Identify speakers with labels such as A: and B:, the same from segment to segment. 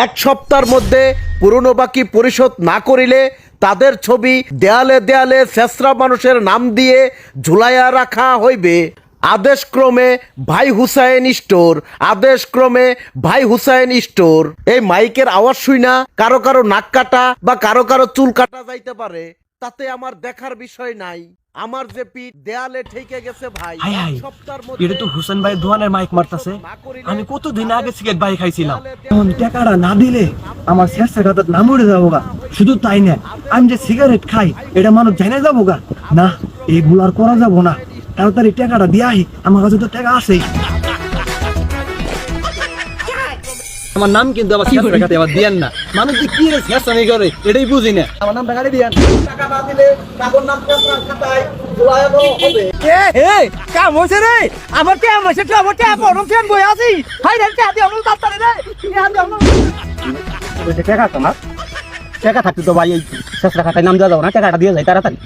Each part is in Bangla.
A: এক সপ্তাহের মধ্যে পুরনো বাকি পরিশোধ না করিলে তাদের ছবি দেয়ালে দেয়ালে ছেঁচড়া মানুষের নাম দিয়ে ঝুলাইয়া রাখা হইবে। আদেশক্রমে ভাই হুসাইন স্টোর, আদেশক্রমে ভাই হুসাইন স্টোর। এই মাইকের আওয়াজ শুইনা কারো কারো নাক কাটা বা কারো কারো চুল কাটা যাইতে পারে, তাতে আমার দেখার বিষয় নাই। আমার যে পিঠ দেয়ালে ঠেকে গেছে ভাই।
B: এটা তো হুসেন ভাই দোকানের মাইক মারতাছে। আমি কতদিন আগে সিগারেট বাই খাইছিলাম, টাকাটা না দিলে আমার শেষ টাকাটা নাম উড়ে যাবো গা। শুধু তাই না, আমি যে সিগারেট খাই এটা মানুষ জেনে যাবো গা। না, এইগুলো আর করা যাবো না। তাড়াতাড়ি টাকাটা দিয়ে আহি, আমার কাছে তো টাকা আছে। আমার নাম কিন্তু আবার শেষ টাকাতে আবার দিয়েন না। মানুষ যে কি রে শেষ আমি করে এটাই বুঝি না। আমার নাম টাকা দিয়েন।
A: টাকা না দিলে কাগজ নাম খাতায় ঝুলাইয়া দেওয়া হবে।
C: কাম হয়েছে রে, আমার কাম হয়েছে তো আমার টাকা পড়ম ফ্যান বই আছি। হাই রে টাকা দিয়ে আমার দাঁতারে রে,
B: টাকা তো না, টাকা থাকতে তো ভাই এই শেষ টাকাটায় নাম দেওয়া যাবো না। টাকাটা দিয়ে যায় তাড়াতাড়ি।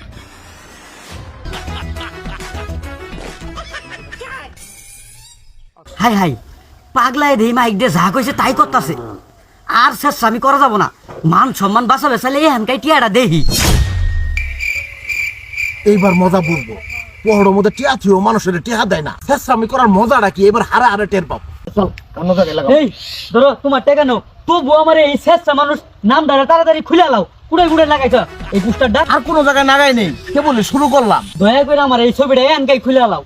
C: হাই হাই পাগলাই রে মাইক দিয়ে যা কইছে তাই করতাছে। আর শেষ আমি করা যাব না। মান সম্মান বাঁচাবে চাইলে এই হানকাই টিয়াটা দেহি।
A: এইবার মজা বুঝবো। পহড়ের মধ্যে টিয়া থিও মানুষের টিয়া দেয় না। ফেসরামি করার মজাটা কি এবার হারে হারে টের পাবো। চল অন্য জায়গায় লাগাও।
C: এই ধরো তোমার টাকা নাও, তবু আমার এই শেষটা মানুষ নাম ধরে তাড়াতাড়ি খুলে লাও। কুড়ে কুড়ে লাগাইছ এই পোস্টারটা।
A: আর কোনো জায়গায় লাগাই নেই, কেবল শুরু করলাম।
C: দয়া করে আমার এই ছবিটা এই হানকাই খুলে লাও।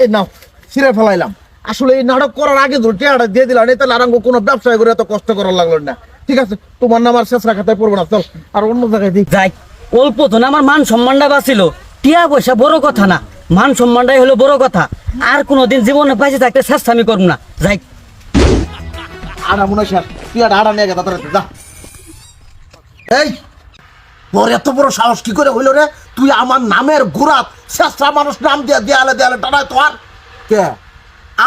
A: এই নাও ছিঁড়ে ফেলাইলাম। আসলে এই নাটক করার আগে ধরে টিয়াটা দিয়ে দিলাম, এই তাহলে আরাঙ্গ কোনো ব্যবসায় করে এত কষ্ট করার লাগলো না। ঠিক আছে, তোমার নাম আর শেষরা খাতায় পড়বো না। চল আর অন্য জায়গায় দিই।
C: যাই অল্প তো না, আমার মান সম্মানটা বাঁচিল। টিয়া পয়সা বড় কথা না, মান সম্মানটাই হলো বড় কথা। আর কোনোদিন জীবনে পাইছে থাকতে শেষ আমি করব না। যাই
A: আড়া মনে হয় টিয়াটা আড়া নিয়ে গেছে তাড়াতাড়ি যা। এই তোর এত বড় সাহস কি করে হইল রে? তুই আমার নামের গুড়াত শেষরা মানুষ নাম দিয়ে দেয়ালে দেয়ালে টানায় তোর কে?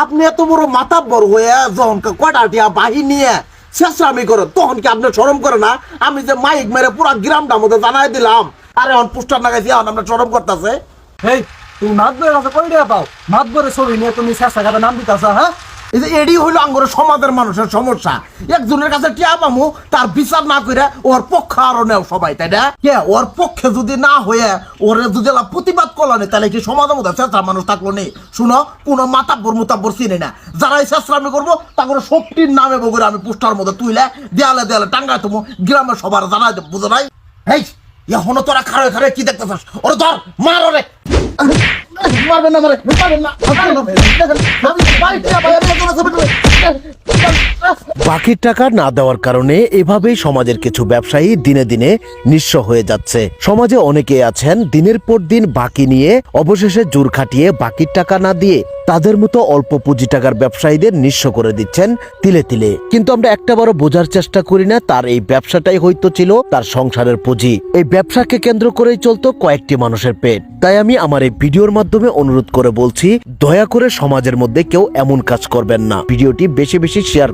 A: আপনি এত বড় মাতাব্বর হয়ে যখন কয়টা টিয়া বাহি নিয়ে শেষরামি করে তখন কি আপনি শরম করে না? আমি যে মাইক মেরে পুরা গ্রামটার মধ্যে জানাই দিলাম, আরে এখন পোস্টার লাগাইছি, এখন আমরা শরম করতেছে।
B: এই তুমি মাতবরের কাছে কই টাকা পাও? মাতবরের ছবি নিয়ে তুমি শেষ টাকাটা নাম দিতেছ? হ্যাঁ,
A: এই যে এডি হইলো আঙ্গুরের সমাজের মানুষের সমস্যা। একজনের কাছে টিয়া পামু, তার বিচার না করে ওর পক্ষে আরো নেও সবাই, তাই না? কে ওর পক্ষে যদি না হয়ে ওরে যদি প্রতিবাদ করলো না, তাহলে কি সমাজের মধ্যে চেষ্টা মানুষ থাকলো নেই? শুনো, কোনো মাতাব্বর মুতাব্বর চিনি না। যারা এই চেষ্টামি করবো তারপরে সবটির নামে বগুড়ে আমি পোস্টার মধ্যে তুইলে দেয়ালে দেয়ালে টাঙ্গায় তুমি গ্রামের সবার জানাই দেব, বুঝো নাই? এই এখনো তোরা খারে খারে কি দেখতেছিস? ওরে ধর, মার ওরে। মারবেন না, মারবেন না। বাকি টাকা না দেওয়ার কারণে এভাবেই সমাজের কিছু ব্যবসায়ী দিনে দিনে নিঃস্ব হয়ে যাচ্ছে। সমাজে অনেকে আছেন দিনের পর দিন বাকি নিয়ে অবশেষে জোর খাটিয়ে বাকির টাকা না দিয়ে তাদের মতো অল্প পুঁজি টাকার ব্যবসায়ীদের নিঃস্ব করে দিচ্ছেন তিলে তিলে। কিন্তু আমরা একটা বড় বোঝার চেষ্টা করি না, তার এই ব্যবসাটাই হয়তো ছিল তার সংসারের পুঁজি। এই ব্যবসাকে কেন্দ্র করেই চলতো কয়েকটি মানুষের পেট। তাই আমি আমার এই ভিডিওর মাধ্যমে অনুরোধ করে বলছি, দয়া করে সমাজের মধ্যে কেউ এমন কাজ করবেন না। ভিডিওটি বেশি বেশি শেয়ার